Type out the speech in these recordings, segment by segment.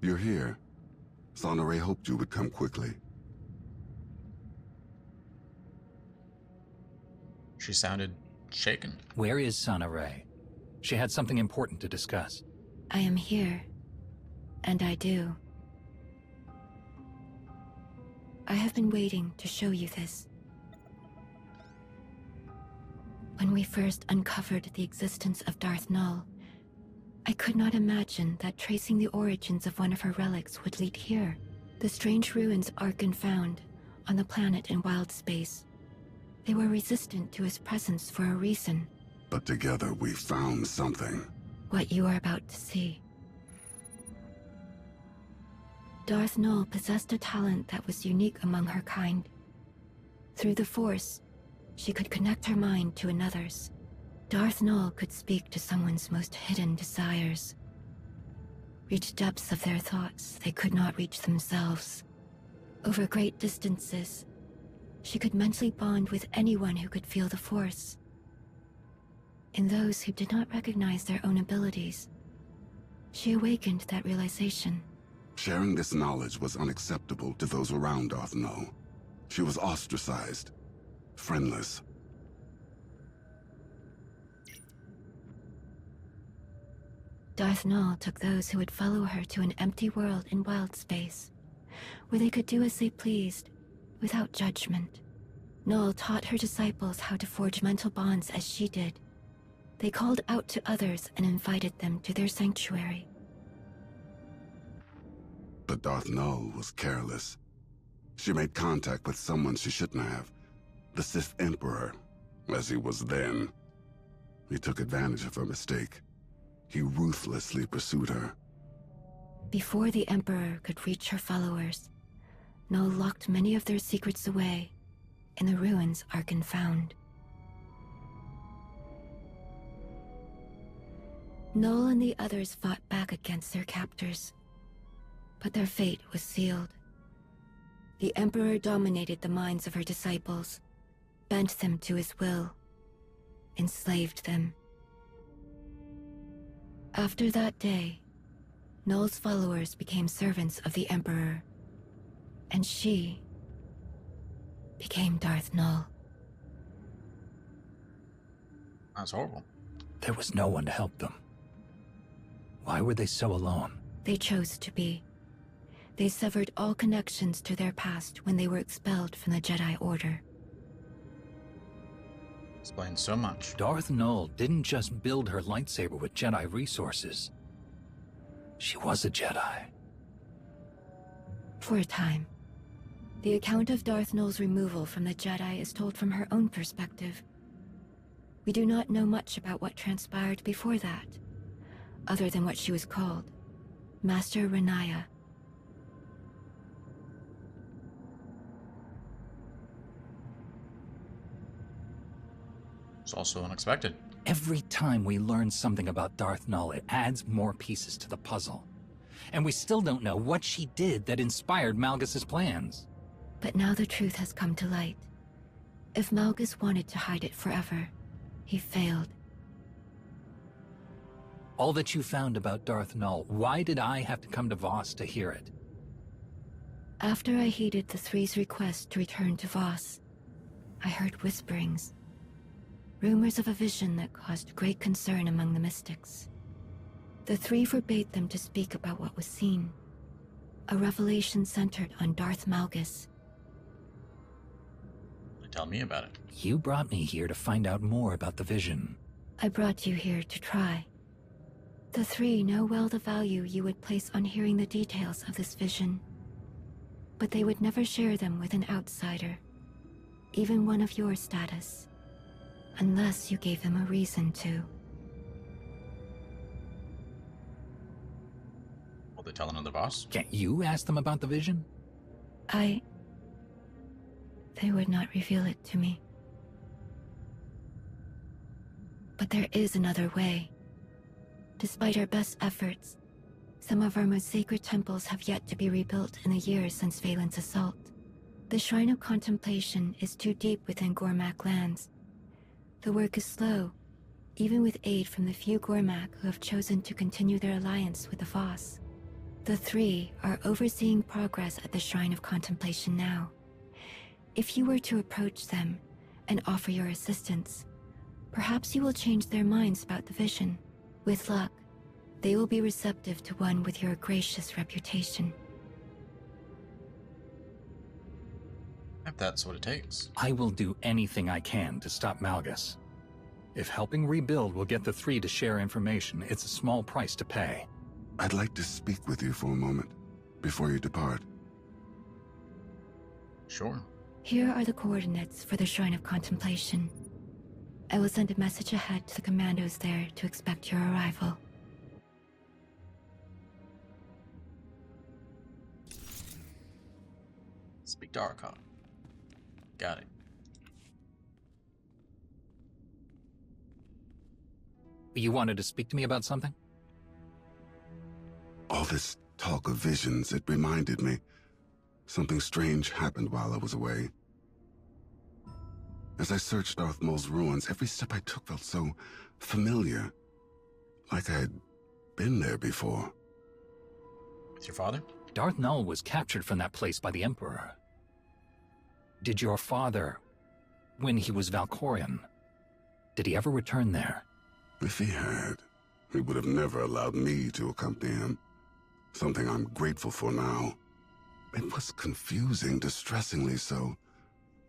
You're here. SWTOR hoped you would come quickly. She sounded shaken. Where is SWTOR? She had something important to discuss. I am here, and I do. I have been waiting to show you this. When we first uncovered the existence of Darth Nul, I could not imagine that tracing the origins of one of her relics would lead here. The strange ruins Arkan found on the planet in wild space. They were resistant to his presence for a reason. But together we found something. What you are about to see. Darth Nul possessed a talent that was unique among her kind. Through the Force, she could connect her mind to another's. Darth Nul could speak to someone's most hidden desires, reach depths of their thoughts they could not reach themselves. Over great distances, she could mentally bond with anyone who could feel the Force. In those who did not recognize their own abilities, she awakened that realization. Sharing this knowledge was unacceptable to those around Darth Nul. She was ostracized, friendless. Darth Nul took those who would follow her to an empty world in wild space, where they could do as they pleased, without judgment. Nul taught her disciples how to forge mental bonds as she did. They called out to others and invited them to their sanctuary. But Darth Nul was careless. She made contact with someone she shouldn't have. The Sith Emperor, as he was then. He took advantage of her mistake. He ruthlessly pursued her. Before the Emperor could reach her followers, Nul locked many of their secrets away in the ruins Arkan found. Nul and the others fought back against their captors, but their fate was sealed. The Emperor dominated the minds of her disciples, bent them to his will, enslaved them. After that day, Nul's followers became servants of the Emperor, and she became Darth Nul. That's horrible. There was no one to help them. Why were they so alone? They chose to be. They severed all connections to their past when they were expelled from the Jedi Order. Explains so much. Darth Nul didn't just build her lightsaber with Jedi resources. She was a Jedi. For a time. The account of Darth Nul's removal from the Jedi is told from her own perspective. We do not know much about what transpired before that, other than what she was called, Master Renaya. It's also unexpected. Every time we learn something about Darth Nul, it adds more pieces to the puzzle. And we still don't know what she did that inspired Malgus's plans. But now the truth has come to light. If Malgus wanted to hide it forever, he failed. All that you found about Darth Nul, why did I have to come to Voss to hear it? After I heeded the Three's request to return to Voss, I heard whisperings. Rumors of a vision that caused great concern among the mystics. The Three forbade them to speak about what was seen. A revelation centered on Darth Malgus. Tell me about it. You brought me here to find out more about the vision. I brought you here to try. The Three know well the value you would place on hearing the details of this vision. But they would never share them with an outsider, even one of your status. Unless you gave them a reason to. Will they tell another boss? Can't you ask them about the vision? They would not reveal it to me. But there is another way. Despite our best efforts, some of our most sacred temples have yet to be rebuilt in the years since Valen's assault. The Shrine of Contemplation is too deep within Gormak lands. The work is slow, even with aid from the few Gormak who have chosen to continue their alliance with the Voss. The three are overseeing progress at the Shrine of Contemplation now. If you were to approach them and offer your assistance, perhaps you will change their minds about the vision. With luck, they will be receptive to one with your gracious reputation. If that's what it takes. I will do anything I can to stop Malgus. If helping rebuild will get the three to share information, it's a small price to pay. I'd like to speak with you for a moment, before you depart. Sure. Here are the coordinates for the Shrine of Contemplation. I will send a message ahead to the commandos there to expect your arrival. Speak to Archon. Got it. You wanted to speak to me about something? All this talk of visions, it reminded me. Something strange happened while I was away. As I searched Darth Maul's ruins, every step I took felt so familiar. Like I had been there before. With your father? Darth Null was captured from that place by the Emperor. Did your father, when he was Valkorion, did he ever return there? If he had, he would have never allowed me to accompany him. Something I'm grateful for now. It was confusing, distressingly so.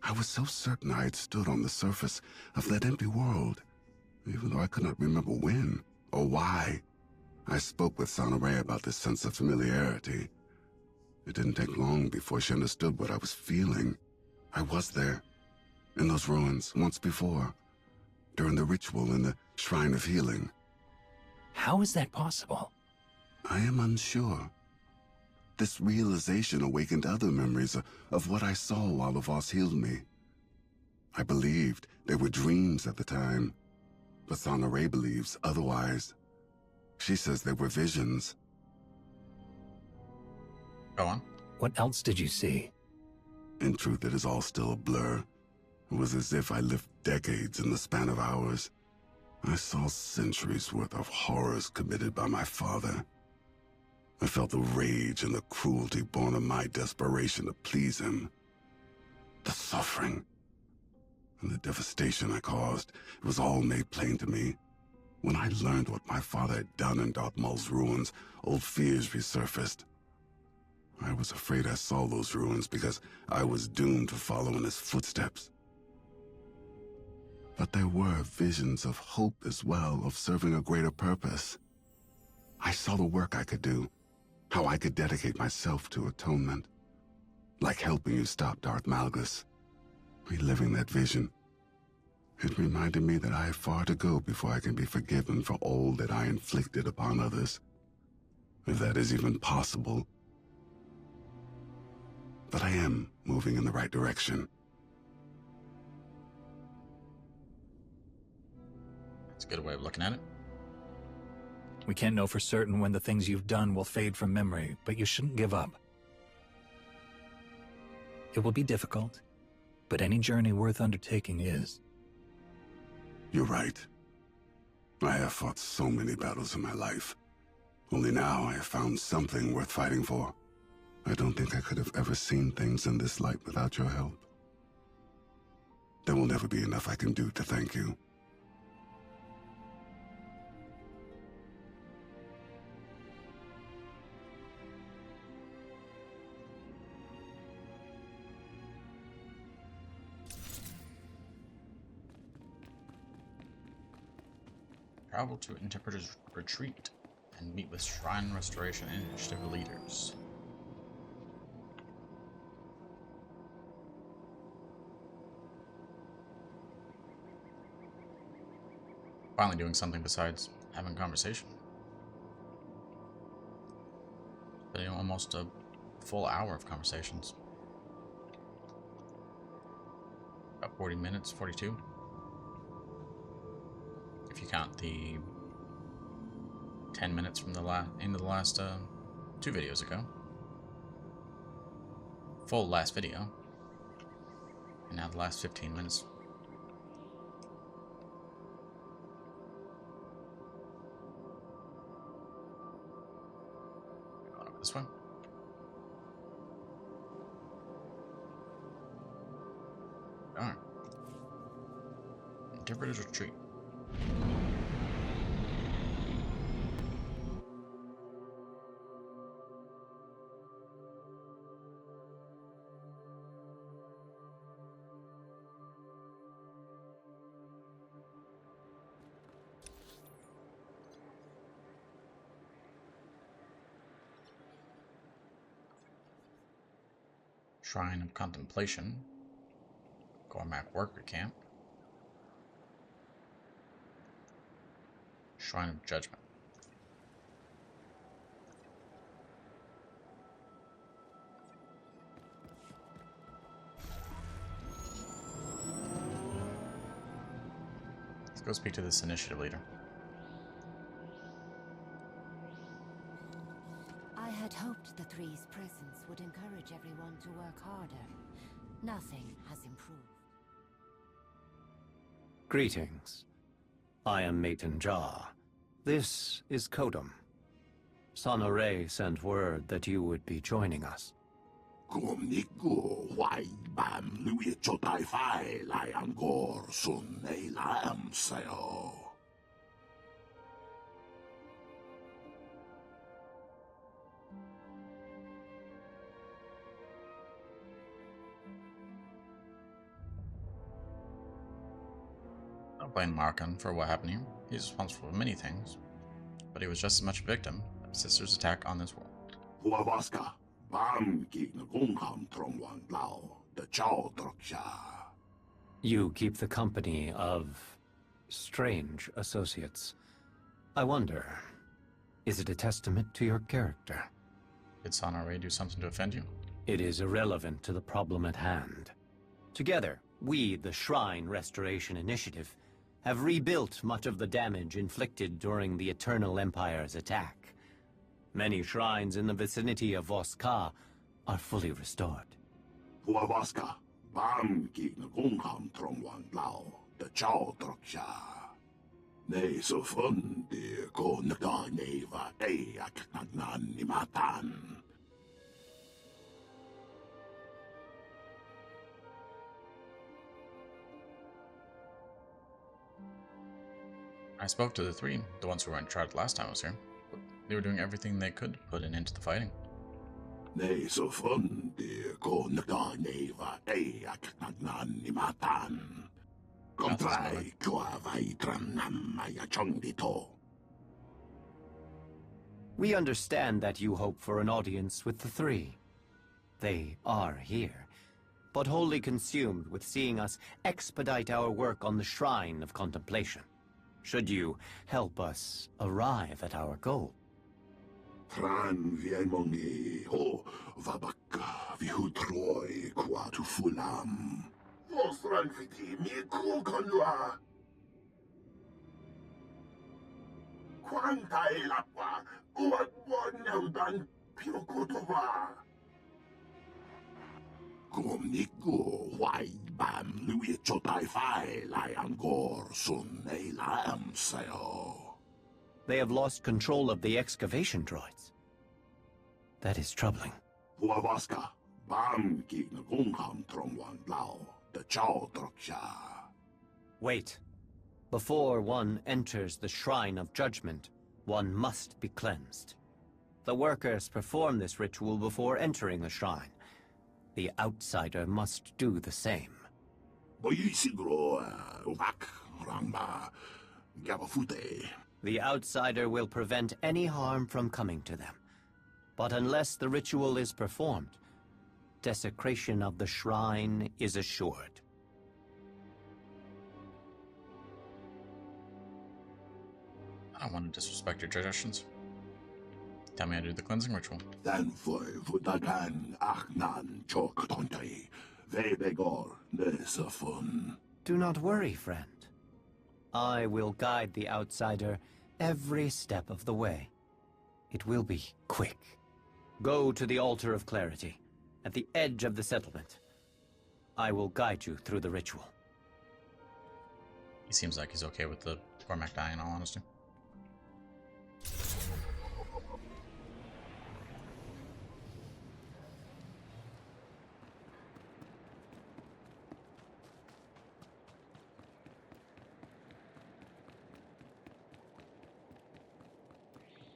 I was so certain I had stood on the surface of that empty world, even though I could not remember when or why. I spoke with Sonoray about this sense of familiarity. It didn't take long before she understood what I was feeling. I was there, in those ruins, once before, during the ritual in the Shrine of Healing. How is that possible? I am unsure. This realization awakened other memories of what I saw while the Voss healed me. I believed they were dreams at the time, but Sonoray believes otherwise. She says they were visions. Go on. What else did you see? In truth, it is all still a blur. It was as if I lived decades in the span of hours. I saw centuries worth of horrors committed by my father. I felt the rage and the cruelty born of my desperation to please him. The suffering and the devastation I caused, it was all made plain to me. When I learned what my father had done in Darth Maul's ruins, old fears resurfaced. I was afraid I saw those ruins because I was doomed to follow in his footsteps. But there were visions of hope as well, of serving a greater purpose. I saw the work I could do, how I could dedicate myself to atonement. Like helping you stop Darth Malgus. Reliving that vision, it reminded me that I have far to go before I can be forgiven for all that I inflicted upon others. If that is even possible. But I am moving in the right direction. That's a good way of looking at it. We can't know for certain when the things you've done will fade from memory, but you shouldn't give up. It will be difficult, but any journey worth undertaking is. You're right. I have fought so many battles in my life. Only now I have found something worth fighting for. I don't think I could have ever seen things in this light without your help. There will never be enough I can do to thank you. Travel to Interpreter's Retreat and meet with Shrine Restoration Initiative leaders. Finally doing something besides having conversation. Been almost a full hour of conversations. About 40 minutes, 42. If you count the 10 minutes from the end of the last 2 videos ago. Full last video. And now the last 15 minutes. This way? Darn. Interpreter's retreat. Shrine of Contemplation. Gormak Worker Camp. Shrine of Judgment. Let's go speak to this initiative leader. I had hoped the Three's presence would encourage everyone to work harder. Nothing has improved. Greetings. I am Maiden Jar. This is Kodum. Sonore sent word that you would be joining us. Don't blame Markan for what happened here. He's responsible for many things, but he was just as much a victim of Sister's attack on this world. You keep the company of strange associates. I wonder, is it a testament to your character? Did Sonore do something to offend you? It is irrelevant to the problem at hand. Together, we, the Shrine Restoration Initiative, have rebuilt much of the damage inflicted during the Eternal Empire's attack. Many shrines in the vicinity of Voska are fully restored. I spoke to the three, the ones who were in charge last time I was here. They were doing everything they could to put an end to the fighting. We understand that you hope for an audience with the three. They are here, but wholly consumed with seeing us expedite our work on the Shrine of Contemplation. Should you help us arrive at our goal? They have lost control of the excavation droids. That is troubling. Wait. Before one enters the Shrine of Judgment, one must be cleansed. The workers perform this ritual before entering the shrine. The outsider must do the same. The outsider will prevent any harm from coming to them. But unless the ritual is performed, desecration of the shrine is assured. I don't want to disrespect your traditions. Tell me how to do the cleansing ritual. Do not worry, friend. I will guide the outsider every step of the way. It will be quick. Go to the Altar of Clarity, at the edge of the settlement. I will guide you through the ritual. He seems like he's okay with the Gormak dying, in all honesty.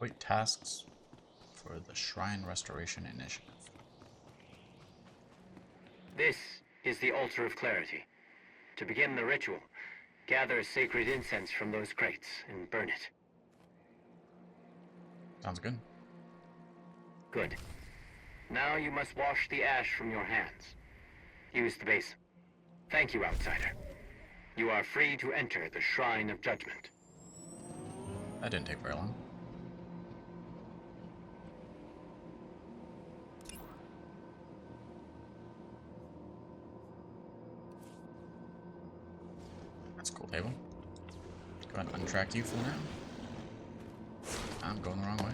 Complete tasks for the Shrine Restoration Initiative. This is the Altar of Clarity. To begin the ritual, gather sacred incense from those crates and burn it. Sounds good. Good. Now you must wash the ash from your hands. Use the basin. Thank you, outsider. You are free to enter the Shrine of Judgment. That didn't take very long. That's a cool table. Go ahead and untrack you for now. I'm going the wrong way.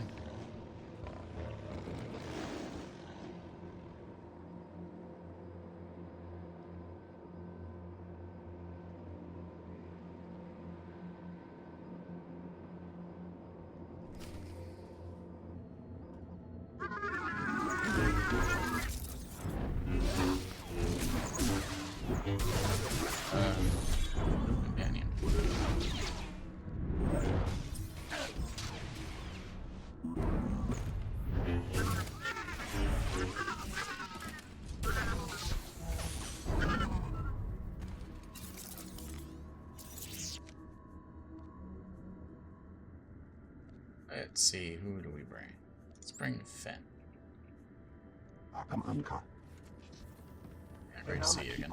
Companion. Let's see, who do we bring? Let's bring Finn. Yeah, great to see you again.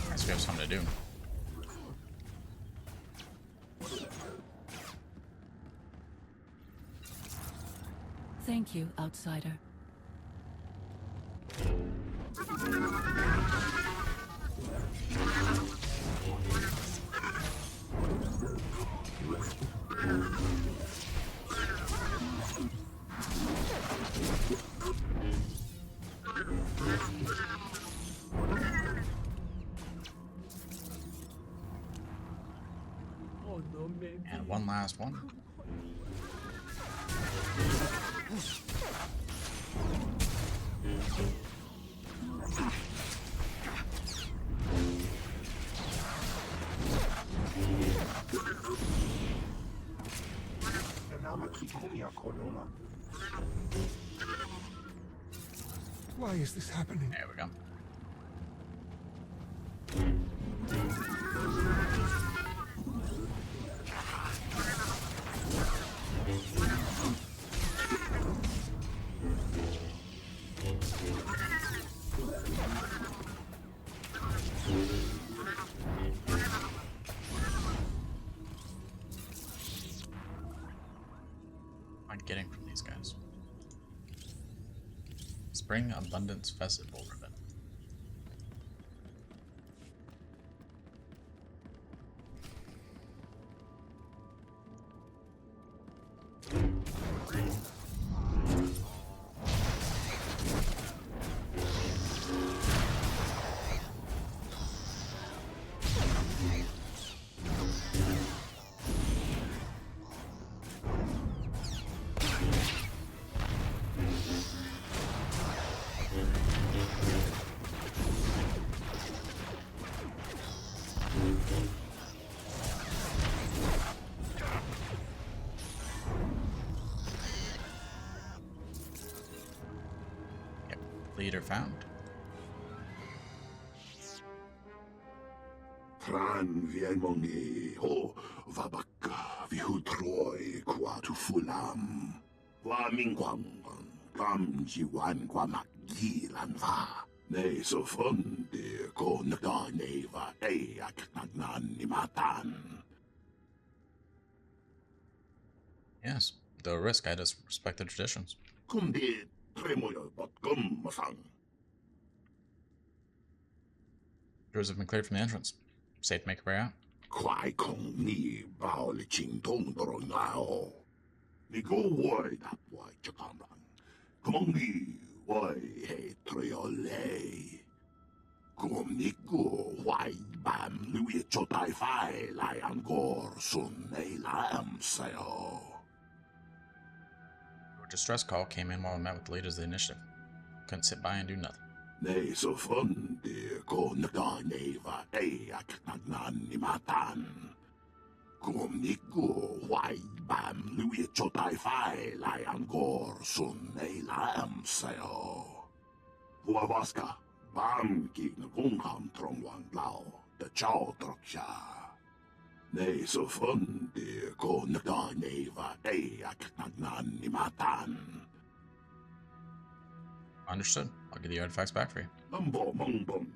Guess we have something to do. Thank you, outsider. And one last one. Why is this happening? There we go. I'm getting from these guys. Spring Abundance Festival ribbon. Yep, leader found. Tran viemongi ho vabaka vihutroi qua tu fulam. Wa mingwang kam jiwan qua magilan va. Ne so fonde ko nagda neva e aknagnan ni matan. Yes, though a risk, I just respect the traditions. Kundi tremoyo bot kum masang. Doors have been cleared from the entrance. Safe to make your way out. Kwai kong ni bao li ching tong doro ngao. Ni go woi dat wai chakamran. Kumong ni wai he triole. Kum ni go wai bam lui chotai fai lai angor sun nei lam sayo. Your distress call came in while I met with the leaders of the initiative. Couldn't sit by and do nothing. Ne so fonde ko nagda neva e aknagnan ni matan. Kum ni go wai bam lui chotai fai lai angor sun nei lam sayo. Huavaska bam ki na kung ham trong wang lao da chao trok siya. Ne so fonde ko nagda neva e aknagnan ni matan. Understood. I'll get the artifacts back for you. Nambo mongbon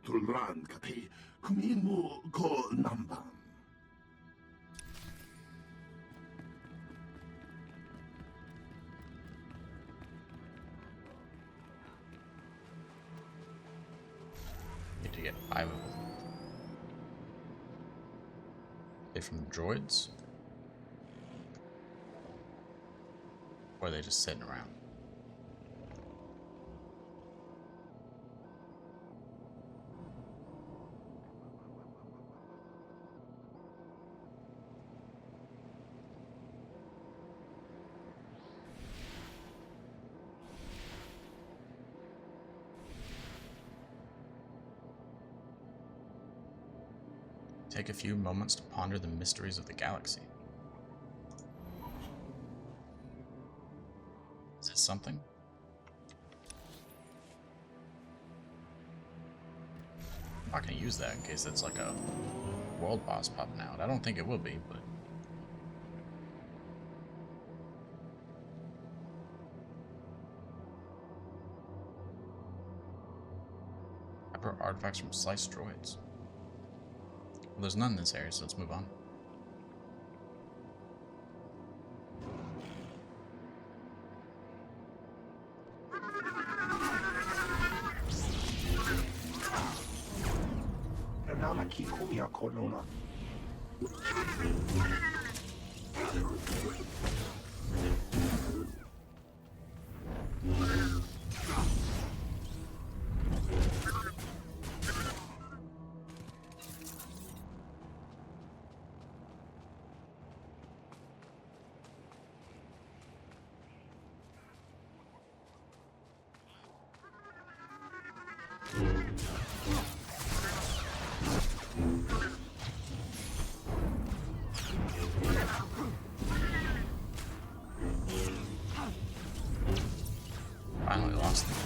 tulran kati kumin mo ko namban. Need to get 5 of them. They from the droids? Or are they just sitting around? Take a few moments to ponder the mysteries of the galaxy. Is it something? I'm not going to use that in case it's like a world boss popping out. I don't think it will be, but... Hyper artifacts from sliced droids. Well, there's none in this area, so let's move on. Finally lost them.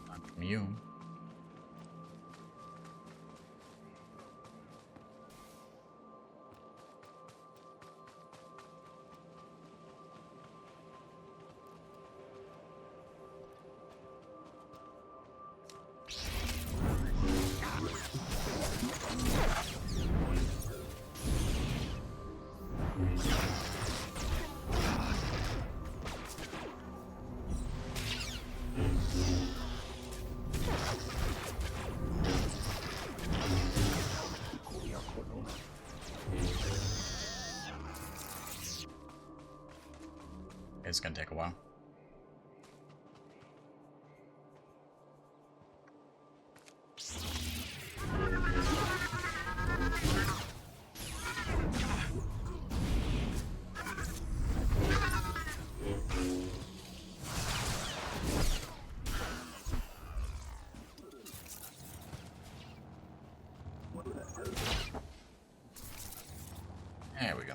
Not from you. It's gonna take a while. There we go.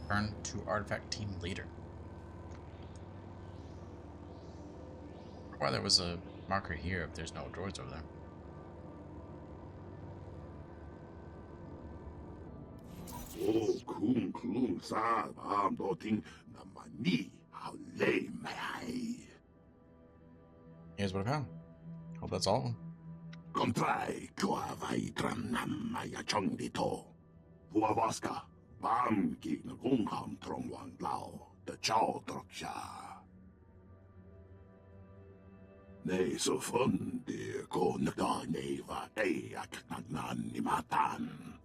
Turn to artifact team leader. why there was a marker here if there's no droids over there. Oh, kung klung sa am do ting na mani how lay mai. Here's what I found. Hope that's all of them. Kontrai kua vai tram nam maya chong dito. Puavaska, bam ki na kung ham trong wang lao, the chow troksha. Nei so fun de ko nagda neva ay ak nagnan ni matan.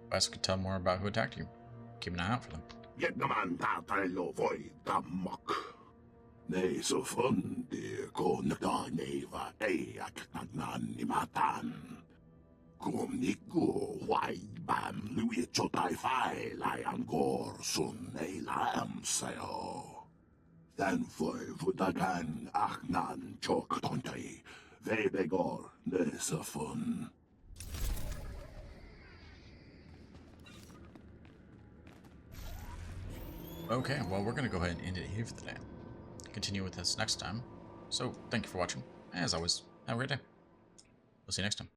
Best could tell more about who attacked you. Keep an eye out for them. Yet naman tatay lo voy Amok. Nei so fun de ko nagda neva ay ak nagnan ni matan. Kung niku why bam lui chotai fai lai angkor sun ei lam sayo. Dan foi vutagan achnan chok tontay. Vebegor nesafun. Okay, well, we're going to go ahead and end it here for today. Continue with this next time. So, thank you for watching. As always, have a great day. We'll see you next time.